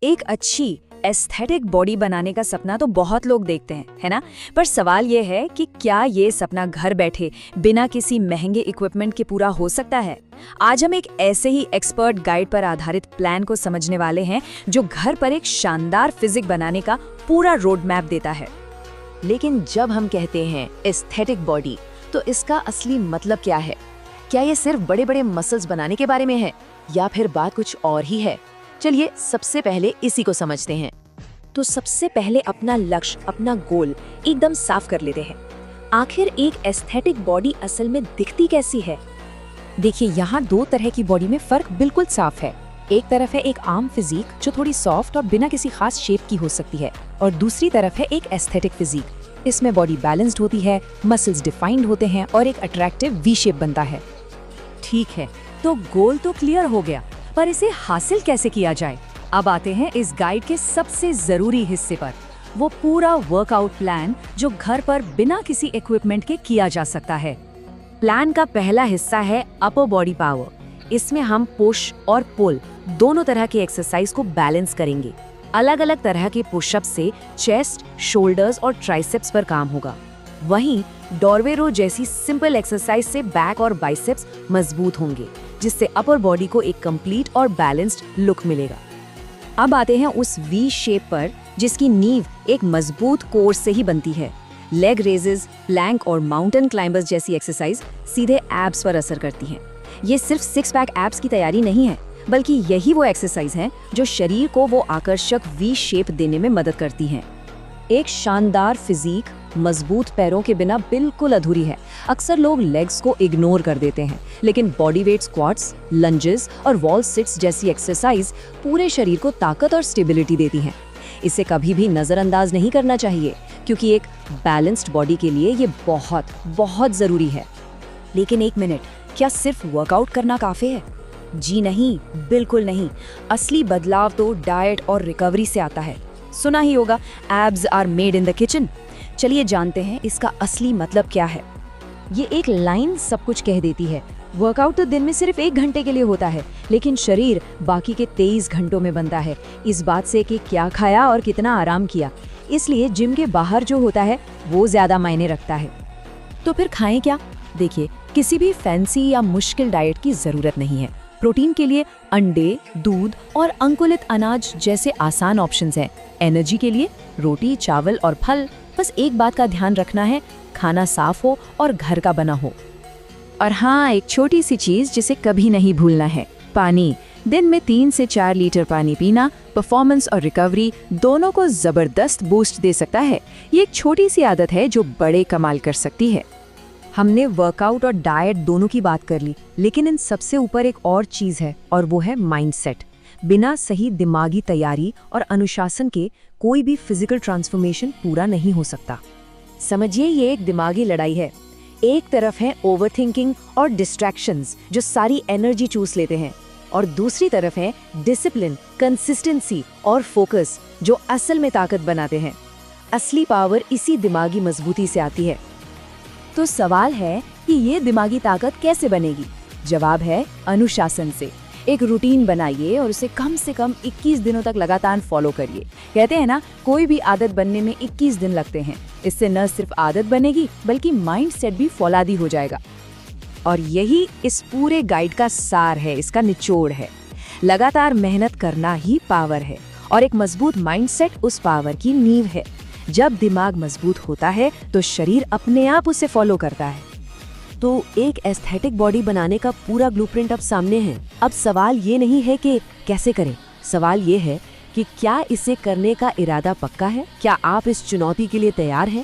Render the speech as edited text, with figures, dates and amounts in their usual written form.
एक अच्छी aesthetic body बनाने का सपना तो बहुत लोग देखते हैं, है ना? पर सवाल ये है कि क्या ये सपना घर बैठे बिना किसी महंगे इक्विपमेंट के पूरा हो सकता है? आज हम एक ऐसे ही एक्सपर्ट गाइड पर आधारित प्लान को समझने वाले हैं जो घर पर एक शानदार फिजिक बनाने का पूरा रोड मैप देता है। लेकिन जब हम कहते हैं एस्थेटिक बॉडी, तो इसका असली मतलब क्या है? क्या ये सिर्फ बड़े बड़े मसल्स बनाने के बारे में है या फिर बात कुछ और ही है? चलिए सबसे पहले इसी को समझते हैं। तो सबसे पहले अपना लक्ष्य, अपना गोल एकदम साफ कर लेते हैं। आखिर एक एस्थेटिक बॉडी असल में दिखती कैसी है? देखिए, यहाँ दो तरह की बॉडी में फर्क बिल्कुल साफ है। एक तरफ है एक आम फिजिक जो थोड़ी सॉफ्ट और बिना किसी खास शेप की हो सकती है, और दूसरी तरफ है एक एस्थेटिक फिजिक। इसमें बॉडी बैलेंस्ड होती है, मसल्स डिफाइंड होते हैं और एक अट्रैक्टिव वी शेप बनता है। ठीक है, तो गोल तो क्लियर हो गया, पर इसे हासिल कैसे किया जाए? अब आते हैं इस गाइड के सबसे जरूरी हिस्से पर, वो पूरा वर्कआउट प्लान जो घर पर बिना किसी इक्विपमेंट के किया जा सकता है। प्लान का पहला हिस्सा है अपर बॉडी पावर। इसमें हम पुश और पुल दोनों तरह के एक्सरसाइज को बैलेंस करेंगे। अलग अलग तरह के पुशअप से चेस्ट, शोल्डर्स और ट्राइसेप्स पर काम होगा। वहीं डॉर्वे रो जैसी सिंपल एक्सरसाइज से बैक और बाइसेप्स मजबूत होंगे, जिससे अपर बॉडी को एक कंप्लीट और बैलेंस्ड लुक मिलेगा। अब आते हैं उस वी शेप पर जिसकी नींव एक मजबूत कोर से ही बनती है। लेग रेजेस, प्लैंक और माउंटेन क्लाइंबर्स जैसी एक्सरसाइज सीधे एब्स पर असर करती हैं। ये सिर्फ सिक्स पैक एब्स की तैयारी नहीं है, बल्कि यही वो एक्सरसाइज हैं जो शरीर को वो आकर्षक वी शेप देने में मदद करती हैं। एक शानदार फिजिक मजबूत पैरों के बिना बिल्कुल अधूरी है। अक्सर लोग लेग्स को इग्नोर कर देते हैं, लेकिन बॉडी वेट स्क्वाट्स, लंजेस और वॉल सिट्स जैसी एक्सरसाइज पूरे शरीर को ताकत और स्टेबिलिटी देती हैं। इसे कभी भी नज़रअंदाज नहीं करना चाहिए, क्योंकि एक बैलेंस्ड बॉडी के लिए ये बहुत बहुत ज़रूरी है। लेकिन एक मिनट, क्या सिर्फ वर्कआउट करना काफ़ी है? जी नहीं, बिल्कुल नहीं। असली बदलाव तो डाइट और रिकवरी से आता है। सुना ही होगा, abs are made in the kitchen. चलिए जानते हैं इसका असली मतलब क्या है। ये एक लाइन सब कुछ कह देती है। वर्कआउट तो दिन में सिर्फ 1 घंटे के लिए होता है, लेकिन शरीर बाकी के 23 घंटों में बनता है, इस बात से कि क्या खाया और कितना आराम किया। इसलिए जिम के बाहर जो होता है वो ज्यादा मायने रखता है। तो फिर खाएं क्या? देखिए, किसी भी फैंसी या मुश्किल डाइट की जरूरत नहीं है। प्रोटीन के लिए अंडे, दूध और अंकुलित अनाज जैसे आसान ऑप्शंस हैं। एनर्जी के लिए रोटी, चावल और फल। बस एक बात का ध्यान रखना है, खाना साफ हो और घर का बना हो। और हाँ, एक छोटी सी चीज जिसे कभी नहीं भूलना है, पानी। दिन में 3 से 4 लीटर पानी पीना परफॉर्मेंस और रिकवरी दोनों को जबरदस्त बूस्ट दे सकता है। ये एक छोटी सी आदत है जो बड़े कमाल कर सकती है। हमने वर्कआउट और डाइट दोनों की बात कर ली, लेकिन इन सबसे ऊपर एक और चीज है, और वो है माइंडसेट। बिना सही दिमागी तैयारी और अनुशासन के कोई भी फिजिकल ट्रांसफॉर्मेशन पूरा नहीं हो सकता। समझिए, ये एक दिमागी लड़ाई है। एक तरफ है ओवरथिंकिंग और डिस्ट्रैक्शंस जो सारी एनर्जी चूस लेते हैं, और दूसरी तरफ है डिसिप्लिन, कंसिस्टेंसी और फोकस जो असल में ताकत बनाते हैं। असली पावर इसी दिमागी मजबूती से आती है। तो सवाल है कि ये दिमागी ताकत कैसे बनेगी? जवाब है अनुशासन से। एक रूटीन बनाइए और उसे कम से कम 21 दिनों तक लगातार फॉलो करिए। कहते हैं ना, कोई भी आदत बनने में 21 दिन लगते हैं। इससे न सिर्फ आदत बनेगी, बल्कि माइंडसेट भी फौलादी हो जाएगा। और यही इस पूरे गाइड का सार है, इसका निचोड़ है। लगातार मेहनत करना ही पावर है, और एक मजबूत माइंडसेट उस पावर की नींव है। जब दिमाग मजबूत होता है तो शरीर अपने आप उसे फॉलो करता है। तो एक एस्थेटिक बॉडी बनाने का पूरा ब्लूप्रिंट अब सामने है। अब सवाल ये नहीं है कि कैसे करें, सवाल ये है कि क्या इसे करने का इरादा पक्का है? क्या आप इस चुनौती के लिए तैयार हैं?